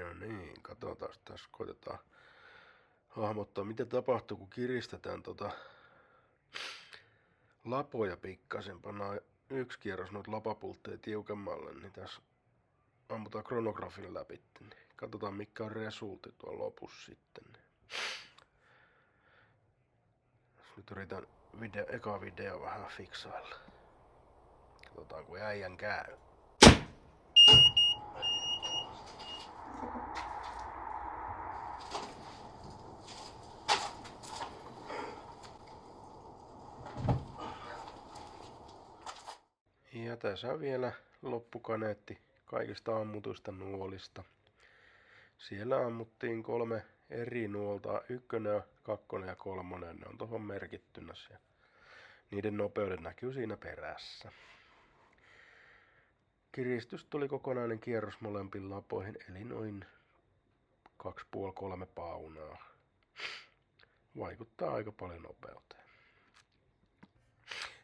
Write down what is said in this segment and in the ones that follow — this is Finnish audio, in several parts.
No niin, katsotaan tässä, koitetaan hahmottaa mitä tapahtuu kun kiristetään lapoja pikkasen, pannaan yksi kierros noita lapapultteja tiukemmalle, niin tässä ammutaan kronografin läpi, niin katsotaan mikä on resultti tuolla lopussa sitten. Nyt yritän eka video vähän fiksailla. Katsotaan kun äijän käy. Ja tässä on vielä loppukaneetti kaikista ammutuista nuolista. Siellä ammuttiin 3 eri nuolta, 1, 2 ja 3, ne on tuohon merkittynä siellä. Niiden nopeudet näkyy siinä perässä. Kiristys tuli kokonainen kierros molempiin lapoihin, eli noin 2,5-3 paunaa. Vaikuttaa aika paljon nopeuteen.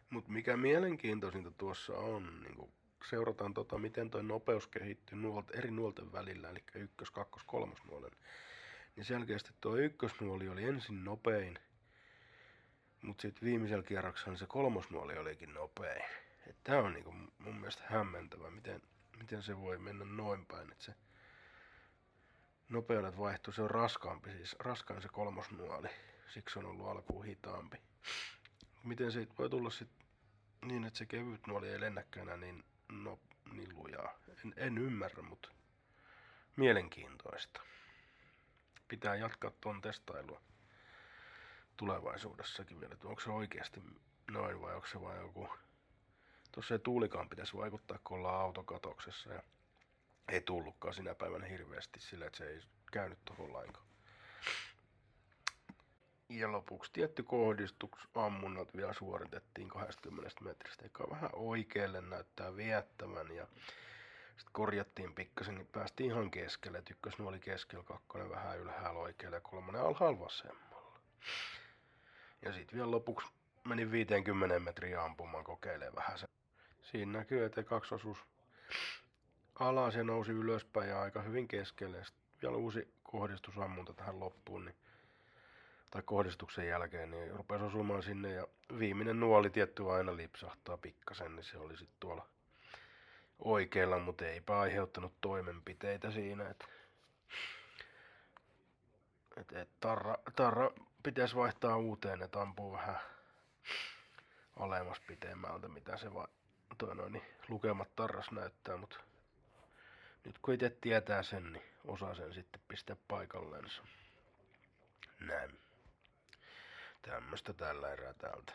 Mutta mikä mielenkiintoisinta tuossa on, niin kun seurataan miten toi nopeus kehittyy eri nuolten välillä, eli 1, 2, 3 nuolen. Niin selkeästi tuo ykkösnuoli oli ensin nopein, mutta sitten viimeisellä kierroksella se 3. nuoli olikin nopein. Tää on niinku mun mielestä hämmentävä, miten se voi mennä noin päin, että se nopeudet vaihtuu, se on raskaampi, siis raskain se 3. nuoli, siksi on ollut alkuun hitaampi. Miten siitä voi tulla sit niin, että se kevyt nuoli ei lennäkään niin lujaa? En ymmärrä, mutta mielenkiintoista. Pitää jatkaa ton testailua tulevaisuudessakin vielä, että onko se oikeasti noin vai onko se vain joku. Tuossa ei tuulikaan pitäisi vaikuttaa, kun ollaan autokatoksessa ja ei tullutkaan sinä päivänä hirveästi sillä, että se ei käynyt tuohon lainkaan. Ja lopuksi tietty kohdistusammunnat vielä suoritettiin 20 metristä, joka vähän oikealle näyttää viettävän ja sitten korjattiin pikkasen, niin päästiin ihan keskelle, että 1 nuoli keskellä, 2 vähän ylhäällä oikealle ja 3 alhaalla vasemmalla. Ja sitten vielä lopuksi menin 50 metriä ampumaan, kokeilemaan vähän se. Siinä näkyy, että 2 osuus alas ja nousi ylöspäin ja aika hyvin keskelle. Sitten vielä uusi kohdistusammunta tähän loppuun, tai kohdistuksen jälkeen, niin rupesi osumaan sinne ja viimeinen nuoli tietty aina lipsahtaa pikkasen, niin se oli sitten tuolla oikealla, mutta eipä aiheuttanut toimenpiteitä siinä, että tarra pitäisi vaihtaa uuteen, että ampuu vähän alemmas pitemmältä, mitä se lukemat tarras näyttää, mutta nyt kun itse tietää sen, niin osaa sen sitten pistää paikallensa. Näin. Tämmöstä tällä erää täältä.